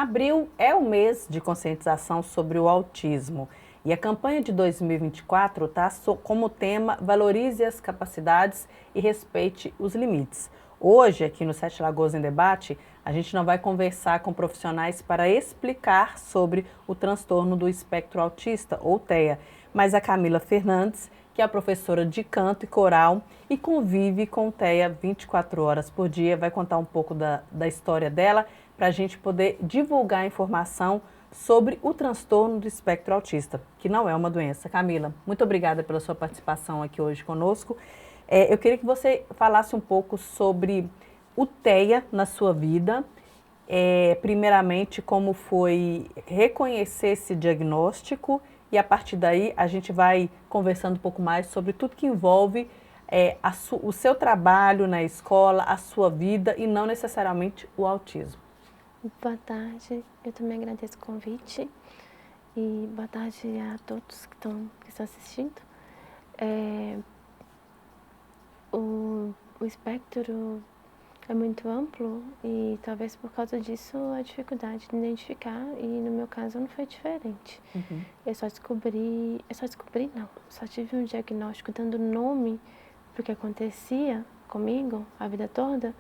Abril é o mês de conscientização sobre o autismo e a campanha de 2024 está como tema Valorize as capacidades e respeite os limites. Hoje, aqui no Sete Lagoas em Debate, a gente não vai conversar com profissionais para explicar sobre o transtorno do espectro autista, ou TEA, mas a Camila Fernandes, que é a professora de canto e coral e convive com o TEA 24 horas por dia, vai contar um pouco da história dela para a gente poder divulgar a informação sobre o transtorno do espectro autista, que não é uma doença. Camila, muito obrigada pela sua participação aqui hoje conosco. Eu queria que você falasse um pouco sobre o TEA na sua vida, primeiramente como foi reconhecer esse diagnóstico e a partir daí a gente vai conversando um pouco mais sobre tudo que envolve o seu trabalho na escola, a sua vida e não necessariamente o autismo. Boa tarde, eu também agradeço o convite e boa tarde a todos que estão assistindo. O espectro é muito amplo e talvez por causa disso a dificuldade de identificar, e no meu caso não foi diferente. Uhum. Só tive um diagnóstico dando nome para o que acontecia comigo a vida toda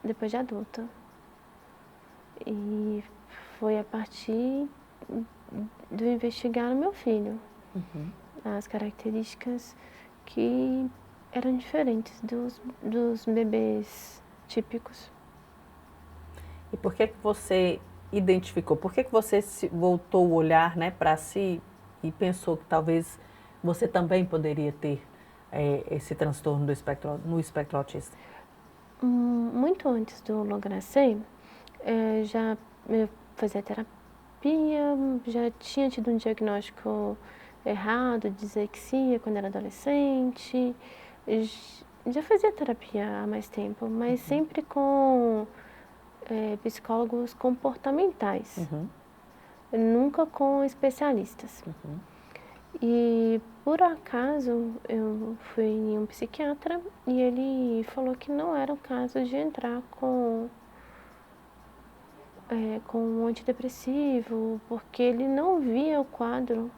depois de adulta. E foi a partir do investigar no meu filho, as características que eram diferentes dos bebês típicos. E por que você identificou? Por que você voltou o olhar, né, para si e pensou que talvez você também poderia ter esse transtorno no espectro autista? Muito antes do Logracei, já eu fazia terapia, já tinha tido um diagnóstico errado de dislexia quando era adolescente, já fazia terapia há mais tempo, mas sempre com psicólogos comportamentais, nunca com especialistas. E por acaso eu fui em um psiquiatra e ele falou que não era o caso de entrar com um antidepressivo, porque ele não via o quadro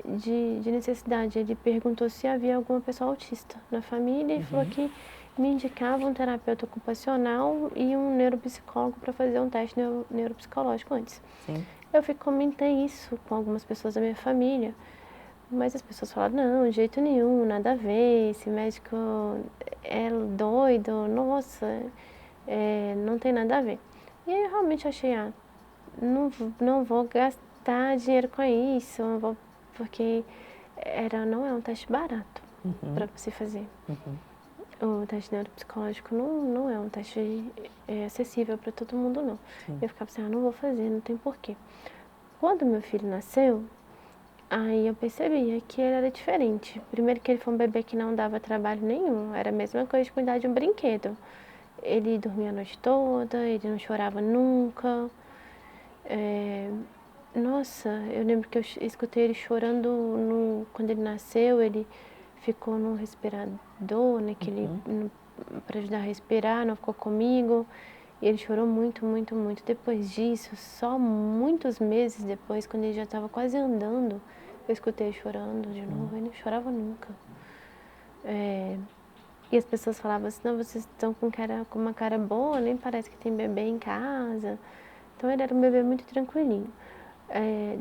de necessidade. Ele perguntou se havia alguma pessoa autista na família e falou que me indicava um terapeuta ocupacional e um neuropsicólogo para fazer um teste neuropsicológico antes. Sim. Eu comentei isso com algumas pessoas da minha família, mas as pessoas falaram, não, de jeito nenhum, nada a ver, esse médico é doido, nossa, não tem nada a ver. E aí eu realmente achei, não vou gastar dinheiro com isso, porque não é um teste barato para você fazer. O teste neuropsicológico não é um teste acessível para todo mundo, não. Eu ficava assim, não vou fazer, não tem porquê. Quando meu filho nasceu, aí eu percebia que ele era diferente. Primeiro que ele foi um bebê que não dava trabalho nenhum, era a mesma coisa de cuidar de um brinquedo. Ele dormia a noite toda, ele não chorava nunca. Nossa, eu lembro que eu escutei ele chorando quando ele nasceu, ele ficou no respirador, para ajudar a respirar, não ficou comigo. E ele chorou muito, muito, muito. Depois disso, só muitos meses depois, quando ele já estava quase andando, eu escutei ele chorando de novo. Ele não chorava nunca. E as pessoas falavam assim, não, vocês estão com uma cara boa, nem parece que tem bebê em casa. Então ele era um bebê muito tranquilinho.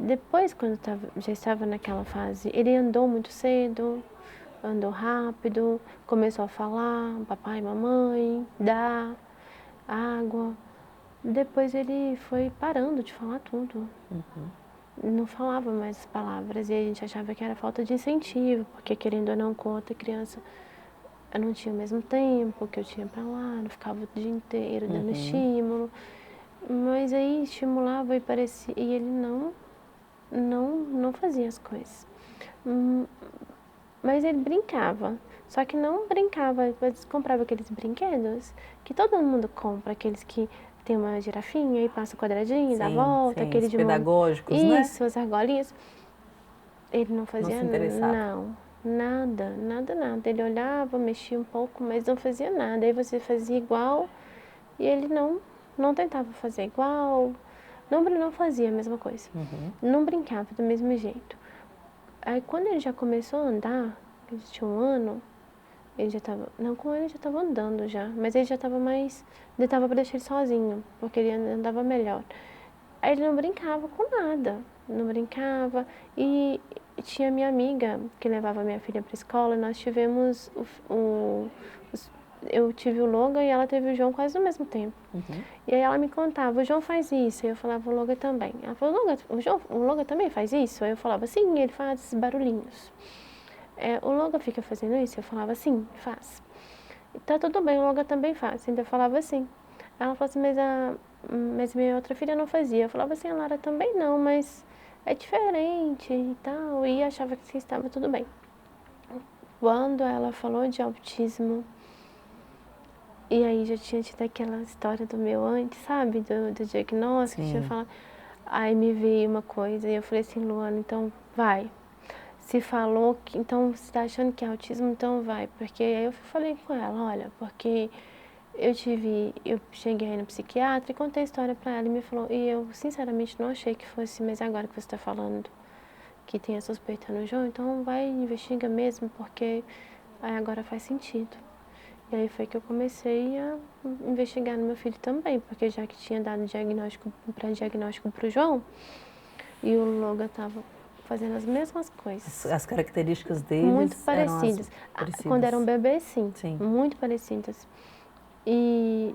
Depois, quando já estava naquela fase, ele andou muito cedo, andou rápido, começou a falar, papai, mamãe, dá, água. Depois ele foi parando de falar tudo. Não falava mais as palavras e a gente achava que era falta de incentivo, porque querendo ou não, com outra criança, eu não tinha o mesmo tempo que eu tinha para lá, não ficava o dia inteiro dando estímulo. Mas aí estimulava e ele não fazia as coisas. Mas ele brincava, só que não brincava, eles compravam aqueles brinquedos que todo mundo compra, aqueles que tem uma girafinha e passa o quadradinho, dá a volta, aquele de pedagógicos, isso, as argolinhas. Ele não fazia se interessava. não, nada. Ele olhava, mexia um pouco, mas não fazia nada. Aí você fazia igual e ele não não tentava fazer igual, não fazia a mesma coisa. Não brincava do mesmo jeito. Aí quando ele já começou a andar, ele tinha 1 ano, ele já estava, não, com ele já estava andando já, mas ele já estava mais, ele estava para deixar ele sozinho, porque ele andava melhor. Aí ele não brincava com nada, não brincava. E tinha minha amiga que levava minha filha para a escola, e nós tivemos eu tive o Logan e ela teve o João quase no mesmo tempo. E aí ela me contava, o João faz isso, aí eu falava, o Logan também. Ela falou, o Logan também faz isso? Aí eu falava, sim, ele faz esses barulhinhos. O Logan fica fazendo isso? Eu falava, sim, faz. Tá tudo bem, o Logan também faz. Então eu falava assim. Ela falou assim, mas minha outra filha não fazia. Eu falava assim, a Lara também não, mas é diferente e tal. E achava que estava tudo bem. Quando ela falou de autismo, e aí já tinha tido aquela história do meu antes, sabe? Do diagnóstico, tinha falado. Aí me veio uma coisa e eu falei assim, Luana, então vai. Se falou que, então você está achando que é autismo, então vai. Porque aí eu falei com ela, olha, porque eu cheguei no psiquiatra e contei a história para ela e me falou, e eu sinceramente não achei que fosse, mas agora que você está falando que tem a suspeita no João, então vai, investiga mesmo, porque aí agora faz sentido. E aí foi que eu comecei a investigar no meu filho também, porque já que tinha dado pré-diagnóstico para o João, e o Logan estava fazendo as mesmas coisas. As características deles muito parecidas. Quando eram bebês, sim, Sim. muito parecidas. E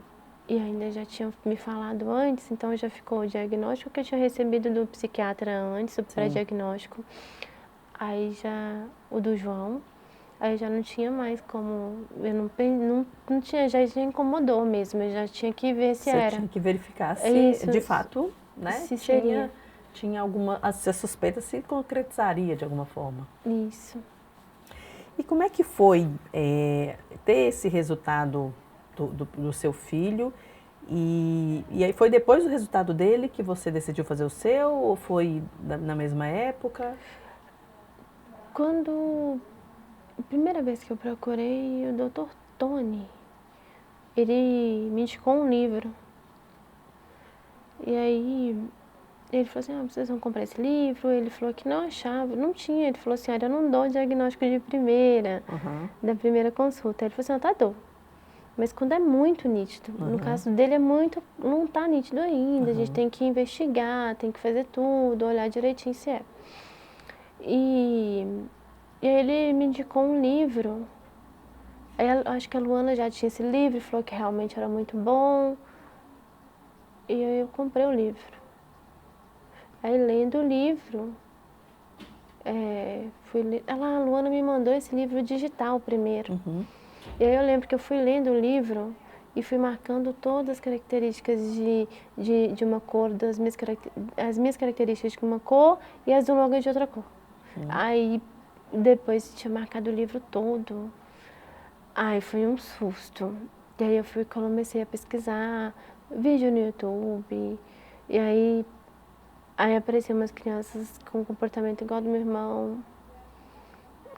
ainda já tinham me falado antes, então já ficou o diagnóstico que eu tinha recebido do psiquiatra antes, o pré-diagnóstico. Aí já o do João, aí já não tinha mais como, eu não tinha, já incomodou mesmo, eu já tinha que ver se era. Você tinha que verificar se de fato, né, se seria. tinha alguma, se a suspeita se concretizaria de alguma forma. Isso. E como é que foi ter esse resultado do seu filho? E aí foi depois do resultado dele que você decidiu fazer o seu ou foi na mesma época? A primeira vez que eu procurei o Dr. Tony, ele me indicou um livro. E aí ele falou assim, vocês vão comprar esse livro? Ele falou que não achava, não tinha. Ele falou assim, eu não dou diagnóstico de primeira, da primeira consulta. Ele falou assim, tá, dou. Mas quando é muito nítido, no caso dele não tá nítido ainda, a gente tem que investigar, tem que fazer tudo, olhar direitinho se é. E aí ele me indicou um livro, aí acho que a Luana já tinha esse livro, falou que realmente era muito bom, e aí eu comprei o livro. Aí lendo o livro, a Luana me mandou esse livro digital primeiro. E aí eu lembro que eu fui lendo o livro e fui marcando todas as características de uma cor, as minhas características de uma cor e as do Logan de outra cor. Aí depois tinha marcado o livro todo. Ai, foi um susto. E aí comecei a pesquisar vídeo no YouTube. E aí apareciam umas crianças com comportamento igual ao do meu irmão.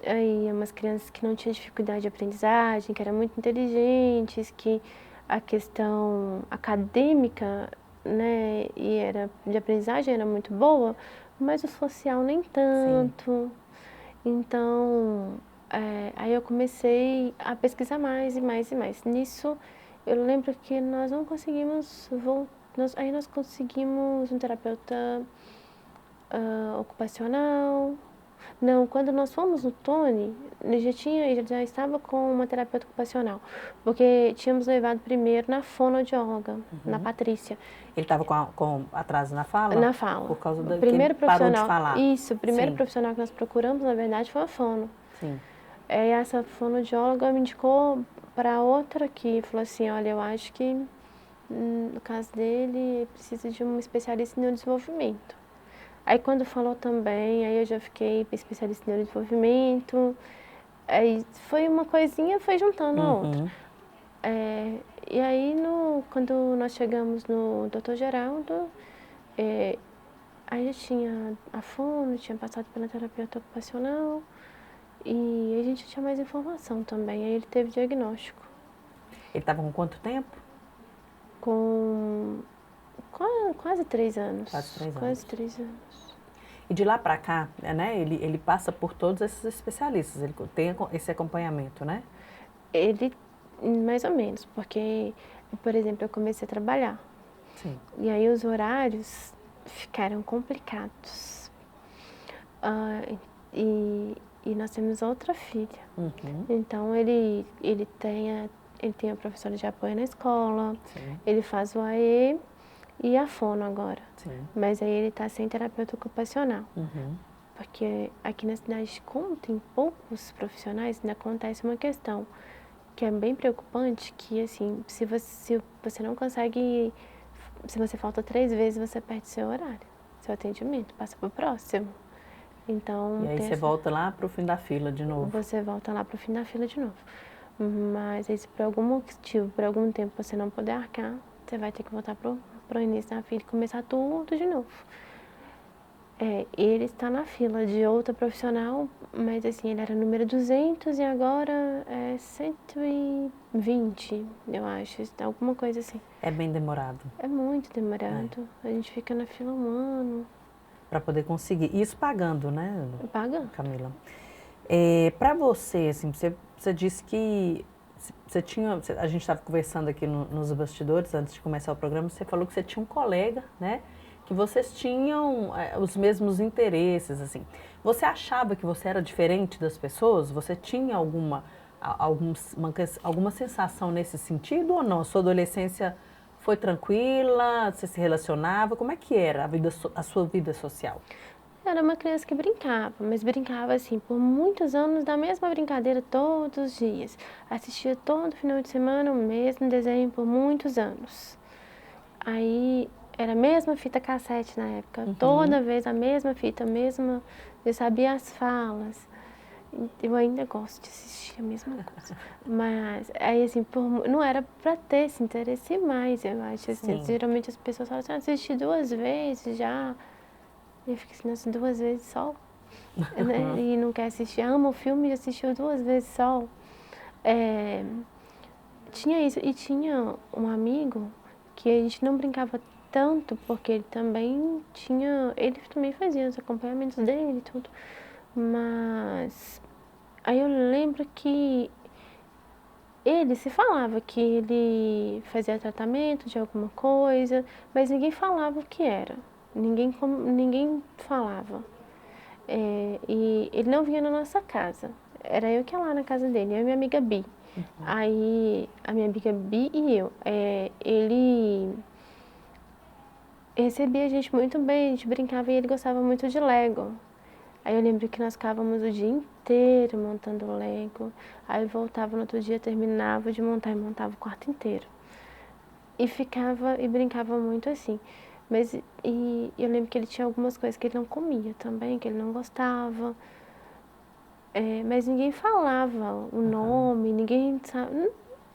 Aí umas crianças que não tinham dificuldade de aprendizagem, que eram muito inteligentes, que a questão acadêmica, né, de aprendizagem era muito boa, mas o social nem tanto. Então, aí eu comecei a pesquisar mais e mais e mais. Nisso, eu lembro que nós não conseguimos aí nós conseguimos um terapeuta ocupacional. Não, quando nós fomos no Tony, ele já estava com uma terapeuta ocupacional, porque tínhamos levado primeiro na fonoaudióloga, na Patrícia. Ele estava com atraso na fala? Na fala. Por causa do primeiro que ele parou de falar? Isso, o primeiro profissional que nós procuramos, na verdade, foi a fono. Sim. Essa fonoaudióloga me indicou para outra que falou assim, olha, eu acho que no caso dele precisa de um especialista em neurodesenvolvimento. Aí quando falou também, aí eu já fiquei especialista em neurodesenvolvimento. Aí foi uma coisinha, foi juntando a outra. E aí quando nós chegamos no Dr. Geraldo, aí já tinha a fono, tinha passado pela terapeuta ocupacional e a gente tinha mais informação também. Aí ele teve diagnóstico. Ele estava com quanto tempo? com quase 3 anos. Quase 3 anos. Quase 3 anos. E de lá para cá, né, ele passa por todos esses especialistas, ele tem esse acompanhamento, né? Ele, mais ou menos, porque, por exemplo, eu comecei a trabalhar. Sim. E aí os horários ficaram complicados. E nós temos outra filha. Uhum. Então ele tem a professora de apoio na escola, Sim. ele faz o AE e a fono agora. Sim. Mas aí ele está sem terapeuta ocupacional. Uhum. Porque aqui na cidade, como tem poucos profissionais, ainda acontece uma questão que é bem preocupante, que assim, se você não consegue, se você falta 3 vezes, você perde seu horário, seu atendimento, passa para o próximo. Então, E aí você volta lá para o fim da fila de novo. Você volta lá para o fim da fila de novo. Mas aí, se por algum motivo, por algum tempo você não puder arcar, você vai ter que voltar para o início da fila e começar tudo de novo. Ele está na fila de outra profissional, mas assim, ele era número 200 e agora é 120, eu acho, alguma coisa assim. É bem demorado. É muito demorado. A gente fica na fila 1 ano. Para poder conseguir. Isso pagando, né, Paga. Camila? Para você, assim, você disse que você tinha, a gente estava conversando aqui nos bastidores, antes de começar o programa, você falou que você tinha um colega, né? Que vocês tinham os mesmos interesses, assim. Você achava que você era diferente das pessoas? Você tinha alguma sensação nesse sentido ou não? A sua adolescência foi tranquila? Você se relacionava? Como é que era a sua vida social? Era uma criança que brincava, mas brincava assim por muitos anos da mesma brincadeira todos os dias. Assistia todo final de semana o mesmo desenho por muitos anos. Aí era a mesma fita cassete na época, toda vez a mesma fita, eu sabia as falas. Eu ainda gosto de assistir a mesma coisa. Mas aí assim, não era para ter esse interesse mais, eu acho. Assim, geralmente as pessoas falam assim, assisti 2 vezes já. E eu fico assim, nossa, 2 vezes só? Né? E não quer assistir, ama o filme e assistiu 2 vezes só. Tinha isso, e tinha um amigo que a gente não brincava tanto, porque ele também fazia os acompanhamentos dele e tudo. Mas aí eu lembro que ele se falava que ele fazia tratamento de alguma coisa, mas ninguém falava o que era. Ninguém falava. E ele não vinha na nossa casa. Era eu que ia lá na casa dele, eu e minha amiga Bi. Aí, a minha amiga Bi e eu. Ele recebia a gente muito bem, a gente brincava e ele gostava muito de Lego. Aí eu lembro que nós ficávamos o dia inteiro montando Lego. Aí voltava no outro dia, terminava de montar e montava o quarto inteiro. E brincava muito assim. Mas eu lembro que ele tinha algumas coisas que ele não comia também, que ele não gostava. Mas ninguém falava o nome, ninguém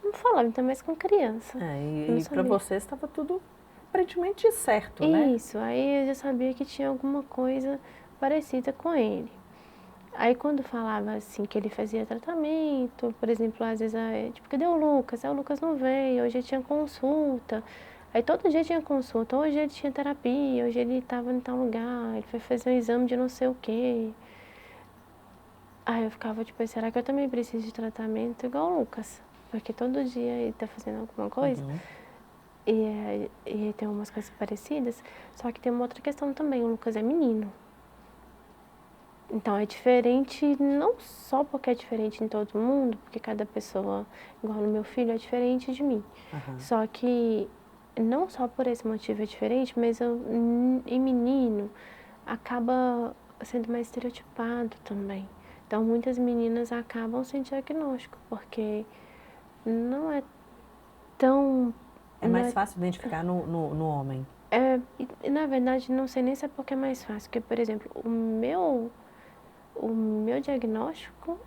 não falava, ainda mais com criança. E para você estava tudo aparentemente certo, né? Isso, aí eu já sabia que tinha alguma coisa parecida com ele. Aí quando falava assim que ele fazia tratamento, por exemplo, às vezes, tipo, cadê o Lucas? O Lucas não veio, hoje tinha consulta. Aí todo dia tinha consulta, hoje ele tinha terapia, hoje ele estava em tal lugar, ele foi fazer um exame de não sei o quê. Aí eu ficava tipo, será que eu também preciso de tratamento igual o Lucas? Porque todo dia ele está fazendo alguma coisa. E tem umas coisas parecidas, só que tem uma outra questão também, o Lucas é menino. Então é diferente, não só porque é diferente em todo mundo, porque cada pessoa, igual no meu filho, é diferente de mim. Só que não só por esse motivo é diferente, mas em menino acaba sendo mais estereotipado também. Então muitas meninas acabam sem diagnóstico, porque não é tão... É mais fácil identificar no homem. E na verdade não sei nem se é porque é mais fácil, porque por exemplo, o meu diagnóstico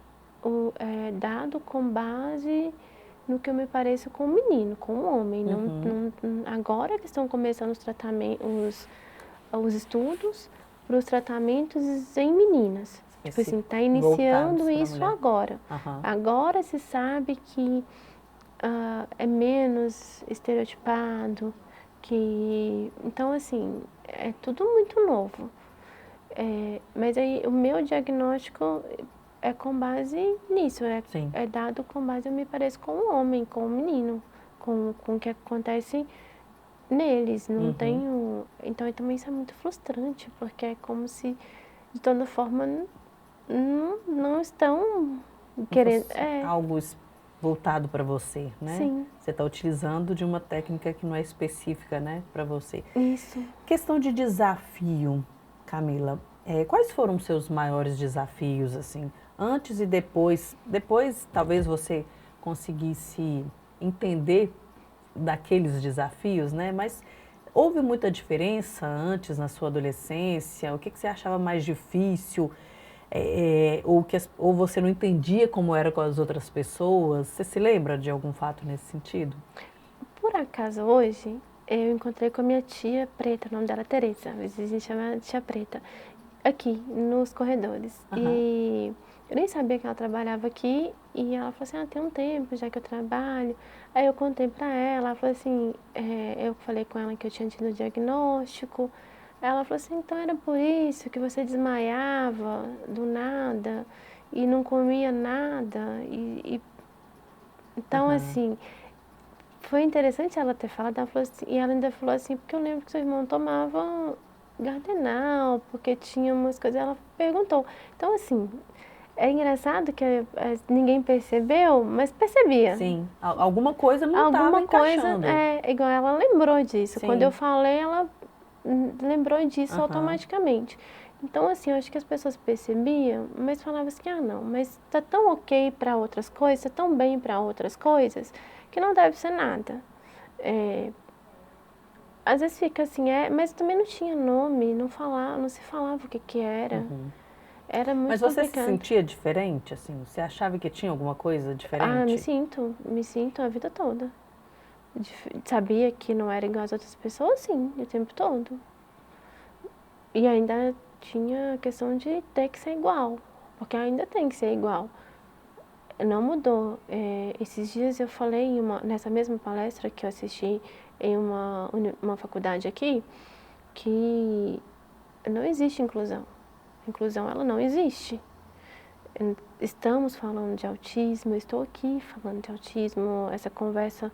é dado com base no que eu me pareço com um menino, com um homem. Agora que estão começando os estudos para os tratamentos em meninas. Tipo assim, está iniciando isso agora. Agora se sabe que é menos estereotipado, então assim, é tudo muito novo. Mas aí o meu diagnóstico é com base nisso, Sim. é dado com base, eu me pareço com um homem, com um menino, com o que acontece neles, não tenho... Então também isso é muito frustrante, porque é como se, de toda forma, não estão querendo... Algo voltado para você, né? Sim. Você está utilizando de uma técnica que não é específica, né, para você. Isso. Questão de desafio, Camila, quais foram os seus maiores desafios, assim, antes e depois? Depois, talvez você conseguisse entender daqueles desafios, né? Mas houve muita diferença antes, na sua adolescência? O que você achava mais difícil? Ou você não entendia como era com as outras pessoas? Você se lembra de algum fato nesse sentido? Por acaso, hoje, eu encontrei com a minha tia Preta, o nome dela é Teresa, às vezes a gente chama de tia Preta, aqui, nos corredores. E eu nem sabia que ela trabalhava aqui, e ela falou assim, tem um tempo já que eu trabalho. Aí eu contei pra ela falou assim, eu falei com ela que eu tinha tido o diagnóstico. Ela falou assim, então era por isso que você desmaiava do nada e não comia nada. Então, assim, foi interessante ela ter falado, ela falou assim, e ela ainda falou assim, porque eu lembro que seu irmão tomava Gardenal, porque tinha umas coisas, ela perguntou. Então, assim, é engraçado que ninguém percebeu, mas percebia. Sim, alguma coisa não estava Alguma coisa, encaixando. igual ela lembrou disso. Sim. Quando eu falei, ela lembrou disso automaticamente. Então, assim, eu acho que as pessoas percebiam, mas falavam assim, não, mas tá tão ok para outras coisas, tá tão bem para outras coisas, que não deve ser nada. Às vezes fica assim, mas também não tinha nome, não se falava o que era. Era muito Mas você complicado. se sentia diferente, assim? Você achava que tinha alguma coisa diferente? Me sinto a vida toda. Sabia que não era igual às outras pessoas, sim, o tempo todo. E ainda tinha a questão de ter que ser igual, porque ainda tem que ser igual. Não mudou. Esses dias eu falei nessa mesma palestra que eu assisti em uma faculdade aqui, que não existe inclusão. Inclusão, ela não existe. Estamos falando de autismo, eu estou aqui falando de autismo, essa conversa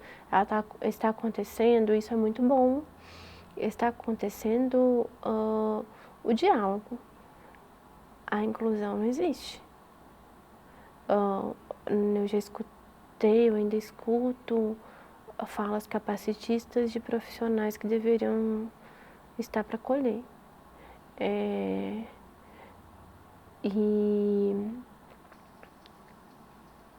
está acontecendo, isso é muito bom. Está acontecendo o diálogo. A inclusão não existe. Eu já escutei, eu ainda escuto falas capacitistas de profissionais que deveriam estar para acolher. E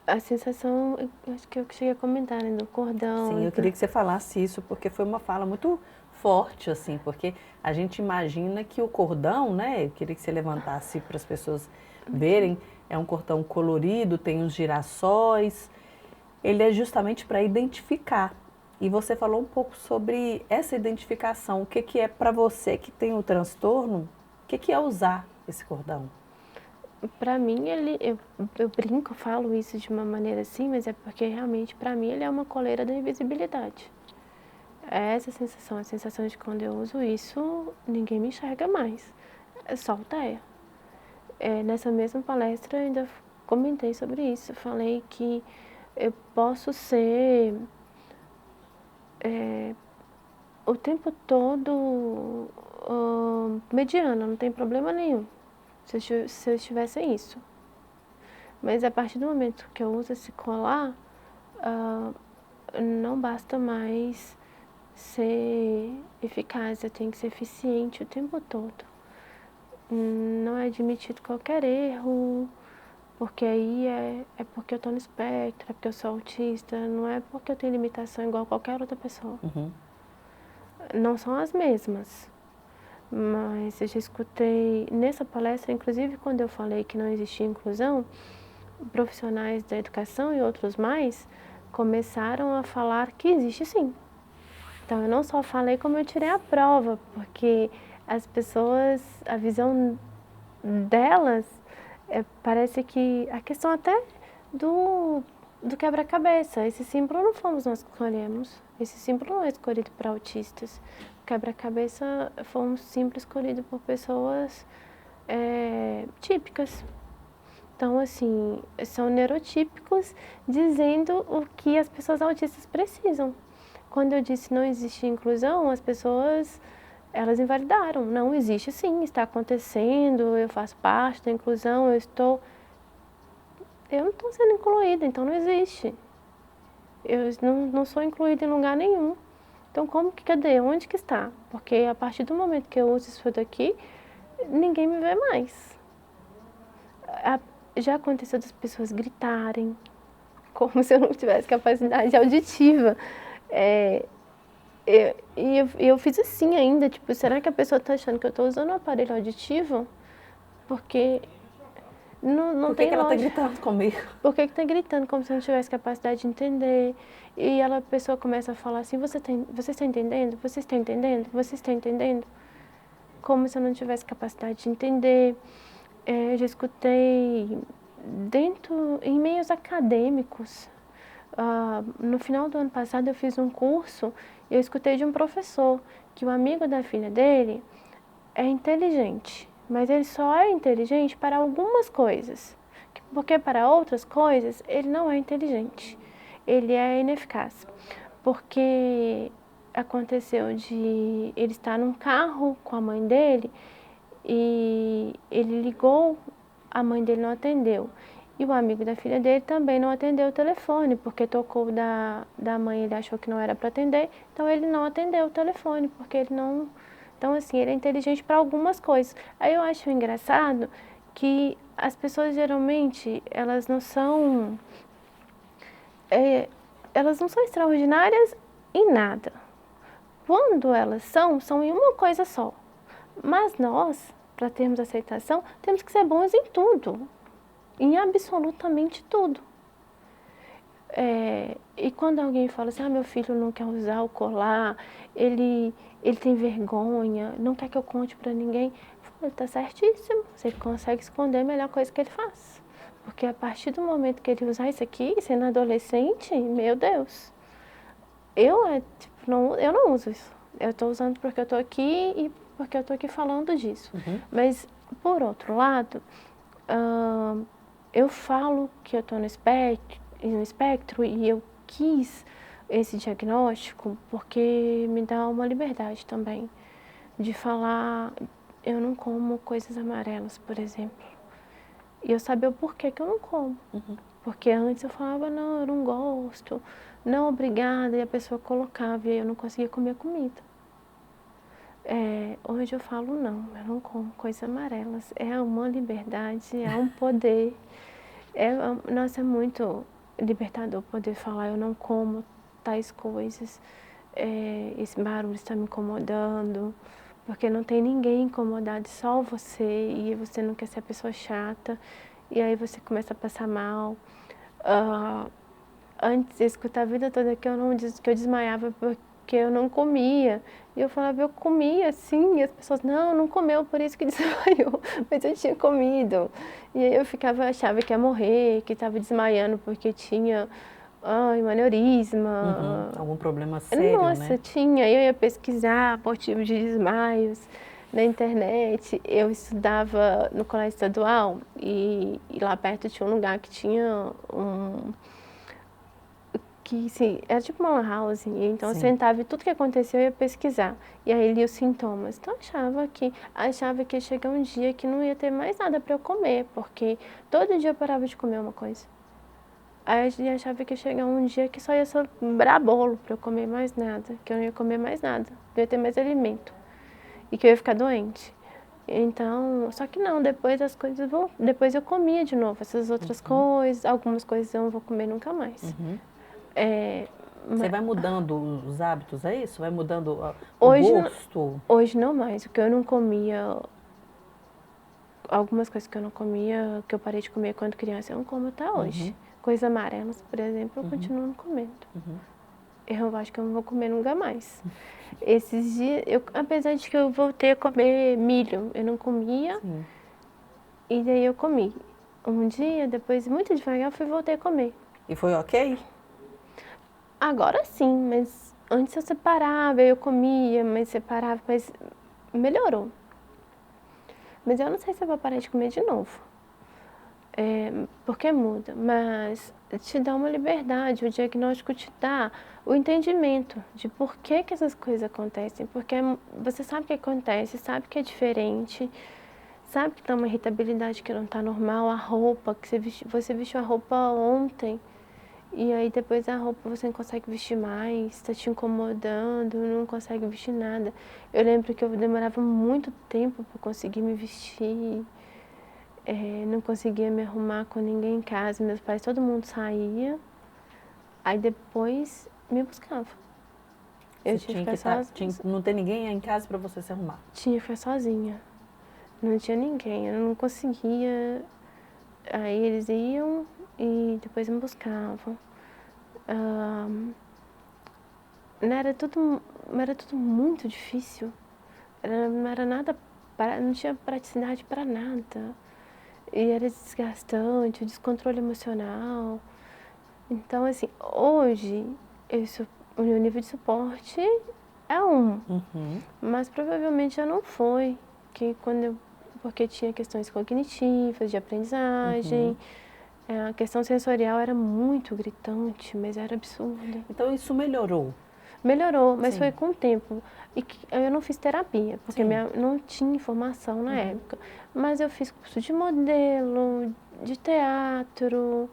a sensação, acho que eu cheguei a comentar, né, do cordão. Sim, eu queria que você falasse isso, porque foi uma fala muito forte, assim, porque a gente imagina que o cordão, né, eu queria que você levantasse para as pessoas verem, é um cordão colorido, tem os girassóis, ele é justamente para identificar. E você falou um pouco sobre essa identificação, o que é para você que tem o transtorno, o que é usar esse cordão? Para mim, eu brinco, falo isso de uma maneira assim, mas é porque realmente para mim ele é uma coleira da invisibilidade. É essa sensação, a sensação de quando eu uso isso, ninguém me enxerga mais. É só o Teia. Nessa mesma palestra eu ainda comentei sobre isso, falei que eu posso ser o tempo todo mediana, não tem problema nenhum se eu tivesse isso. Mas a partir do momento que eu uso esse colar, não basta mais ser eficaz, eu tenho que ser eficiente o tempo todo. Não é admitido qualquer erro, porque aí é porque eu estou no espectro, é porque eu sou autista, não é porque eu tenho limitação igual qualquer outra pessoa. Não são as mesmas. Mas eu já escutei nessa palestra, inclusive quando eu falei que não existia inclusão, profissionais da educação e outros mais começaram a falar que existe sim. Então eu não só falei como eu tirei a prova, porque as pessoas, a visão delas, parece que a questão até do quebra-cabeça. Esse símbolo não fomos nós que escolhemos. Esse símbolo não é escolhido para autistas. O quebra-cabeça foi um símbolo escolhido por pessoas típicas. Então, assim, são neurotípicos dizendo o que as pessoas autistas precisam. Quando eu disse não existe inclusão, as pessoas, elas invalidaram. Não existe sim, está acontecendo, eu faço parte da inclusão, eu não estou sendo incluída, então não existe. Eu não sou incluída em lugar nenhum. Então, cadê? Onde que está? Porque a partir do momento que eu uso isso daqui, ninguém me vê mais. Já aconteceu das pessoas gritarem, como se eu não tivesse capacidade auditiva. Eu fiz assim ainda, tipo, será que a pessoa está achando que eu estou usando um aparelho auditivo? Porque não Por que tem ela está lógica. gritando comigo? Por que está gritando como se eu não tivesse capacidade de entender? E a pessoa começa a falar assim, você está entendendo? Você está entendendo? Você está entendendo? Como se eu não tivesse capacidade de entender. Eu já escutei em meios acadêmicos. No final do ano passado eu fiz um curso e eu escutei de um professor que o amigo da filha dele é inteligente, mas ele só é inteligente para algumas coisas, porque para outras coisas ele não é inteligente, ele é ineficaz, porque aconteceu de ele estar num carro com a mãe dele e ele ligou, a mãe dele não atendeu. E o amigo da filha dele também não atendeu o telefone, porque tocou da mãe, ele achou que não era para atender, então ele não atendeu o telefone, porque ele não... Então, assim, ele é inteligente para algumas coisas. Aí eu acho engraçado que as pessoas geralmente, elas não são extraordinárias em nada. Quando elas são em uma coisa só. Mas nós, para termos aceitação, temos que ser bons em tudo. Em absolutamente tudo. E quando alguém fala assim, meu filho não quer usar o colar, ele tem vergonha, não quer que eu conte para ninguém, ele está certíssimo. Se ele consegue esconder, é a melhor coisa que ele faz. Porque a partir do momento que ele usar isso aqui, sendo adolescente, meu Deus, eu não uso isso. Eu estou usando porque eu estou aqui e porque eu estou aqui falando disso. Uhum. Mas, por outro lado, eu falo que eu estou no espectro e eu quis esse diagnóstico porque me dá uma liberdade também de falar, eu não como coisas amarelas, por exemplo. E eu saber o porquê que eu não como. Uhum. Porque antes eu falava, não, eu não gosto, não, obrigada, e a pessoa colocava e aí eu não conseguia comer comida. Hoje eu falo, não, eu não como coisas amarelas. É uma liberdade, é um poder. Nossa, é muito libertador poder falar, eu não como tais coisas, esse barulho está me incomodando, porque não tem ninguém incomodado, só você, e você não quer ser a pessoa chata, e aí você começa a passar mal. Antes eu escutava a vida toda que eu desmaiava porque eu não comia. E eu falava, eu comia sim, e as pessoas, não comeu, por isso que desmaiou, mas eu tinha comido. E aí eu achava que ia morrer, que estava desmaiando porque tinha um aneurisma. Algum problema sério, Nossa, né? tinha. Eu ia pesquisar motivos de desmaios na internet. Eu estudava no colégio estadual e lá perto tinha um lugar que tinha sim, era tipo uma lan house, então eu sentava e tudo que aconteceu eu ia pesquisar, e aí lia os sintomas. Então eu achava que ia chegar um dia que não ia ter mais nada para eu comer, porque todo dia eu parava de comer uma coisa. Aí eu achava que ia chegar um dia que só ia sobrar bolo para eu comer mais nada, que eu não ia comer mais nada, não ia ter mais alimento, e que eu ia ficar doente. Então, só que não, depois as coisas depois eu comia de novo essas outras coisas, algumas coisas eu não vou comer nunca mais. Você vai mudando os hábitos, é isso? Vai mudando o gosto? Hoje não mais, o que eu não comia, algumas coisas que eu não comia, que eu parei de comer quando criança, eu não como até hoje. Coisas amarelas, por exemplo, eu continuo não comendo. Eu acho que eu não vou comer nunca mais. Esses dias, apesar de que eu voltei a comer milho, eu não comia, e daí eu comi. Um dia, depois, muito devagar, eu voltei a comer. E foi ok? Agora sim, mas antes eu separava, eu comia, mas separava, mas melhorou. Mas eu não sei se eu vou parar de comer de novo. Porque muda, mas te dá uma liberdade, o diagnóstico te dá o entendimento de por que que essas coisas acontecem, porque você sabe o que acontece, sabe que é diferente, sabe que tá uma irritabilidade que não tá normal, a roupa, que você vestiu a roupa ontem, e aí depois a roupa você não consegue vestir mais, tá te incomodando, não consegue vestir nada. Eu lembro que eu demorava muito tempo para conseguir me vestir, não conseguia me arrumar com ninguém em casa, meus pais, todo mundo saía, aí depois me buscava. Eu Você tinha que tinha ficar que estar, sozinha. não ter ninguém em casa para você se arrumar. Tinha que ficar sozinha. Não tinha ninguém, eu não conseguia. Aí eles iam e depois me buscavam. Era tudo muito difícil. Não era nada, não tinha praticidade para nada. E era desgastante, o descontrole emocional. Então, assim, hoje o meu nível de suporte é um, mas provavelmente já não foi, porque tinha questões cognitivas, de aprendizagem, a questão sensorial era muito gritante, mas era absurda. Então isso melhorou? Melhorou, mas Sim. foi com o tempo. E eu não fiz terapia, porque Sim. não tinha informação na época. Mas eu fiz curso de modelo, de teatro,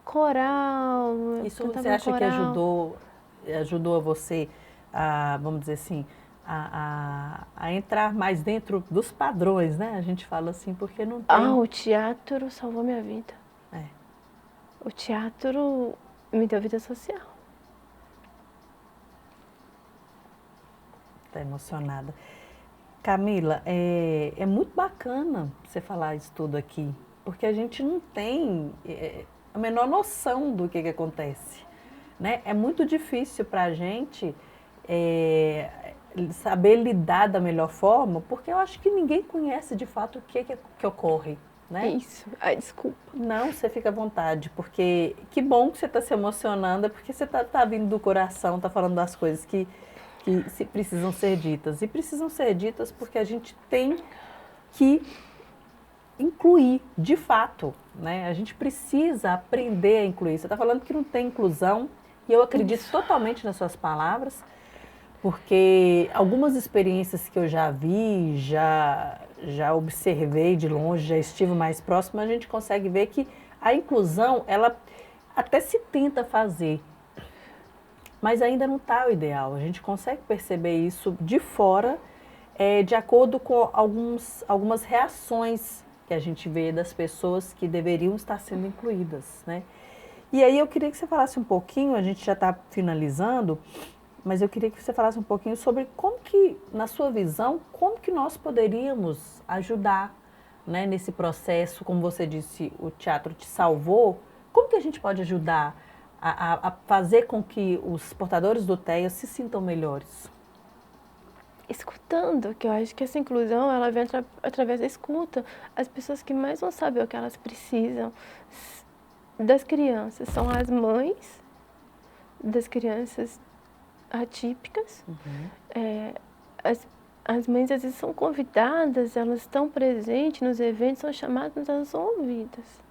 coral, Isso você cantava no acha que coral. ajudou a você a, vamos dizer assim, a entrar mais dentro dos padrões, né? A gente fala assim, porque não tem... O teatro salvou minha vida. É, O teatro me deu vida social. tá emocionada. Camila, é muito bacana você falar isso tudo aqui, porque a gente não tem a menor noção do que acontece, né? É muito difícil para a gente saber lidar da melhor forma, porque eu acho que ninguém conhece de fato o que ocorre, né? Isso. Ai, desculpa. Não, você fica à vontade, porque que bom que você está se emocionando, é porque você tá vindo do coração, tá falando das coisas que precisam ser ditas. E precisam ser ditas porque a gente tem que incluir, de fato, né? A gente precisa aprender a incluir. Você está falando que não tem inclusão, e eu acredito totalmente nas suas palavras, porque algumas experiências que eu já vi, já observei de longe, já estive mais próximo, a gente consegue ver que a inclusão, ela até se tenta fazer, mas ainda não está o ideal. A gente consegue perceber isso de fora, de acordo com algumas reações que a gente vê das pessoas que deveriam estar sendo incluídas, né? E aí eu queria que você falasse um pouquinho, a gente já está finalizando, mas eu queria que você falasse um pouquinho sobre como que, na sua visão, como que nós poderíamos ajudar, né, nesse processo. Como você disse, o teatro te salvou. Como que a gente pode ajudar a fazer com que os portadores do TEA se sintam melhores? Escutando, que eu acho que essa inclusão ela vem através da escuta. As pessoas que mais vão saber o que elas precisam das crianças são as mães das crianças atípicas. As mães às vezes são convidadas, elas estão presentes nos eventos, são chamadas, mas elas são ouvidas.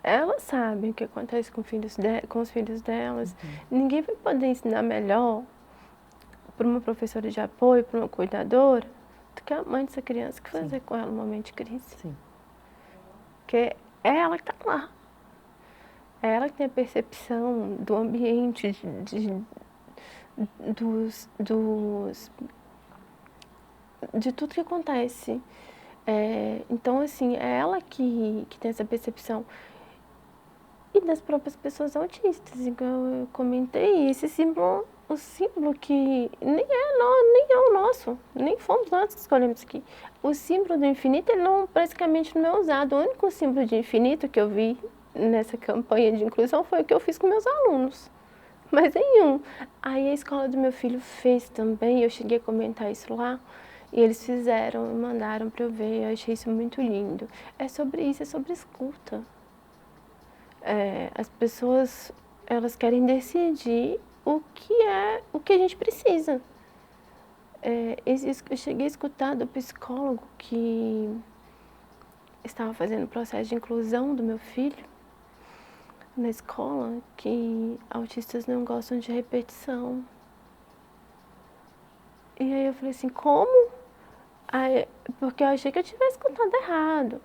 Elas sabem o que acontece com os filhos delas. Ninguém vai poder ensinar melhor para uma professora de apoio, para uma cuidadora, do que a mãe dessa criança que fazer com ela um momento de crise. Sim. Porque é ela que está lá. É ela que tem a percepção do ambiente, de tudo que acontece. Então, assim, é ela que tem essa percepção. E das próprias pessoas autistas, igual eu comentei, esse símbolo, o símbolo que nem é o nosso, nem fomos nós que escolhemos aqui. O símbolo do infinito, ele praticamente não é usado. O único símbolo de infinito que eu vi nessa campanha de inclusão foi o que eu fiz com meus alunos. Mas nenhum. Aí a escola do meu filho fez também, eu cheguei a comentar isso lá, e eles fizeram, me mandaram para eu ver, eu achei isso muito lindo. É sobre isso, é sobre escuta. As pessoas, elas querem decidir o que a gente precisa. Eu cheguei a escutar do psicólogo que estava fazendo o processo de inclusão do meu filho na escola, que autistas não gostam de repetição. E aí eu falei assim, como? Porque eu achei que eu tivesse escutado errado.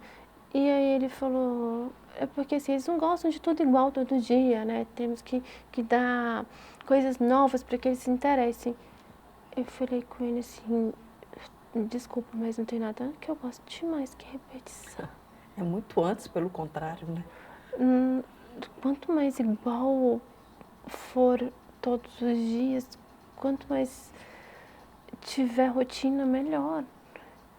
E aí ele falou, é porque assim, eles não gostam de tudo igual todo dia, né? Temos que dar coisas novas para que eles se interessem. Eu falei com ele assim, desculpa, mas não tem nada que eu goste mais que repetição. É muito antes, pelo contrário, né? Quanto mais igual for todos os dias, quanto mais tiver rotina, melhor.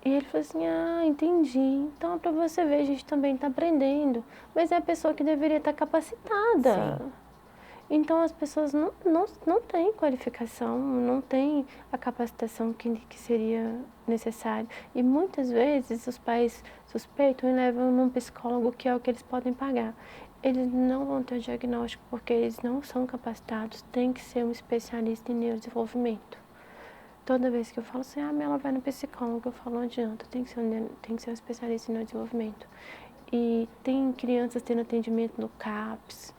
E ele falou assim, entendi. Então, para você ver, a gente também está aprendendo. Mas é a pessoa que deveria estar capacitada. Sim. Então, as pessoas não têm qualificação, não têm a capacitação que seria necessária. E muitas vezes os pais suspeitam e levam num psicólogo, que é o que eles podem pagar. Eles não vão ter o diagnóstico porque eles não são capacitados. Tem que ser um especialista em neurodesenvolvimento. Toda vez que eu falo assim, ela vai no psicólogo, eu falo, não adianta, tem que ser um especialista em neurodesenvolvimento. E tem crianças tendo atendimento no CAPS,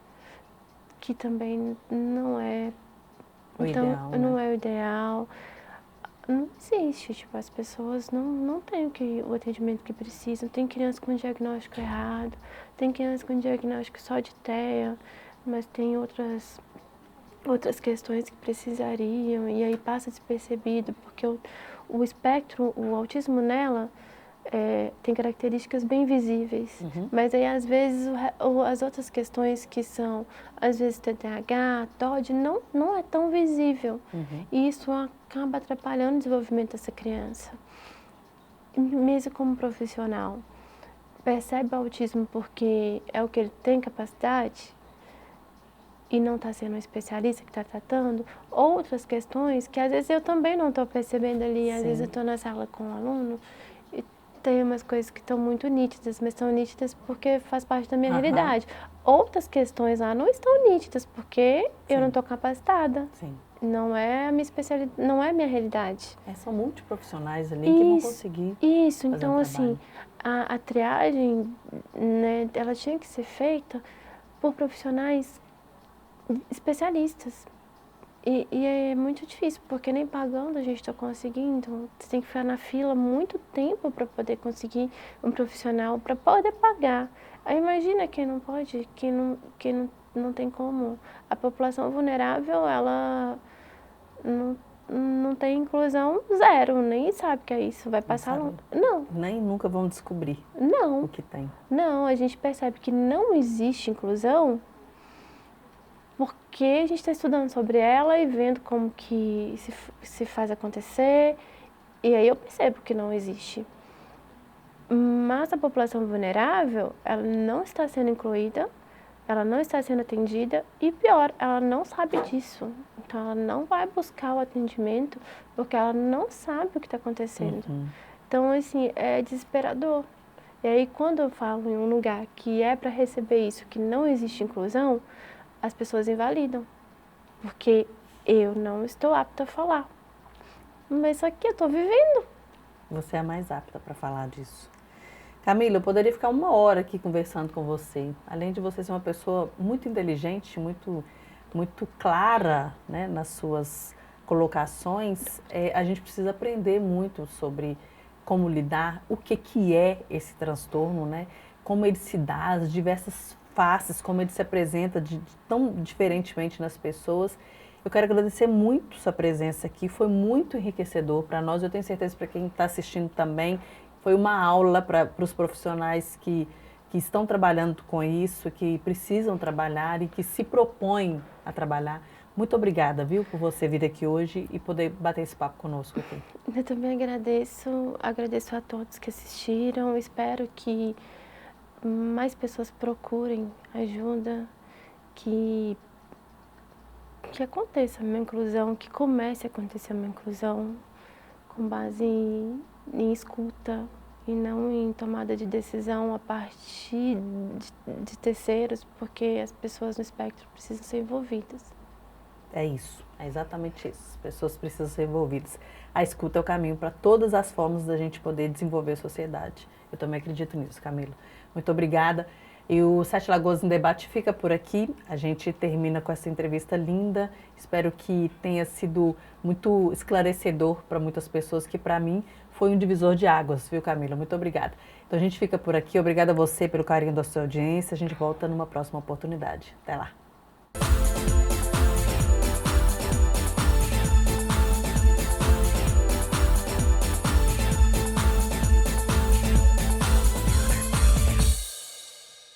que também não é O ideal, não né? é o ideal. Não existe, tipo, as pessoas não têm o atendimento que precisam. Tem criança com diagnóstico errado, tem criança com diagnóstico só de TEA, mas tem outras questões que precisariam, e aí passa despercebido, porque o espectro, o autismo nela, tem características bem visíveis, mas aí às vezes as outras questões que são, às vezes TDAH, TOD, não é tão visível, e isso acaba atrapalhando o desenvolvimento dessa criança. Mesmo como profissional, percebe o autismo porque é o que ele tem capacidade, e não está sendo um especialista que está tratando, outras questões que às vezes eu também não estou percebendo ali, às vezes eu estou na sala com um aluno e tem umas coisas que estão muito nítidas, mas estão nítidas porque faz parte da minha realidade. Outras questões lá não estão nítidas porque eu não estou capacitada. Sim. Não é a minha especialidade, não é a minha realidade. São multiprofissionais ali que vão conseguir Isso, fazer então um assim, a triagem, né, ela tinha que ser feita por profissionais especialistas. E é muito difícil, porque nem pagando a gente está conseguindo. Você tem que ficar na fila muito tempo para poder conseguir um profissional, para poder pagar. Aí imagina quem não pode, quem não tem como. A população vulnerável, ela não tem inclusão zero, nem sabe o que é isso. Vai passar longe. Não. Nem nunca vão descobrir o que tem. Não, a gente percebe que não existe inclusão porque a gente está estudando sobre ela e vendo como que se faz acontecer, e aí eu percebo que não existe. Mas a população vulnerável, ela não está sendo incluída, ela não está sendo atendida, e pior, ela não sabe disso. Então ela não vai buscar o atendimento porque ela não sabe o que está acontecendo. Então, assim, é desesperador. E aí, quando eu falo em um lugar que é para receber isso, que não existe inclusão, as pessoas invalidam, porque eu não estou apta a falar. Mas só que eu estou vivendo. Você é a mais apta para falar disso. Camila, eu poderia ficar 1 hora aqui conversando com você. Além de você ser uma pessoa muito inteligente, muito clara, né, nas suas colocações, a gente precisa aprender muito sobre como lidar, o que é esse transtorno, né, como ele se dá, as diversas faces, como ele se apresenta tão diferentemente nas pessoas. Eu quero agradecer muito sua presença aqui, foi muito enriquecedor para nós, eu tenho certeza para quem está assistindo também. Foi uma aula para os profissionais que estão trabalhando com isso, que precisam trabalhar e que se propõem a trabalhar. Muito obrigada, viu, por você vir aqui hoje e poder bater esse papo conosco aqui. Eu também agradeço a todos que assistiram, espero que mais pessoas procurem ajuda, que aconteça uma inclusão, que comece a acontecer uma inclusão com base em escuta, e não em tomada de decisão a partir de terceiros, porque as pessoas no espectro precisam ser envolvidas. É isso, é exatamente isso. As pessoas precisam ser envolvidas. A escuta é o caminho para todas as formas da gente poder desenvolver a sociedade. Eu também acredito nisso, Camila. Muito obrigada. E o Sete Lagoas em Debate fica por aqui. A gente termina com essa entrevista linda. Espero que tenha sido muito esclarecedor para muitas pessoas, que para mim foi um divisor de águas, viu, Camila? Muito obrigada. Então a gente fica por aqui. Obrigada a você pelo carinho da sua audiência. A gente volta numa próxima oportunidade. Até lá.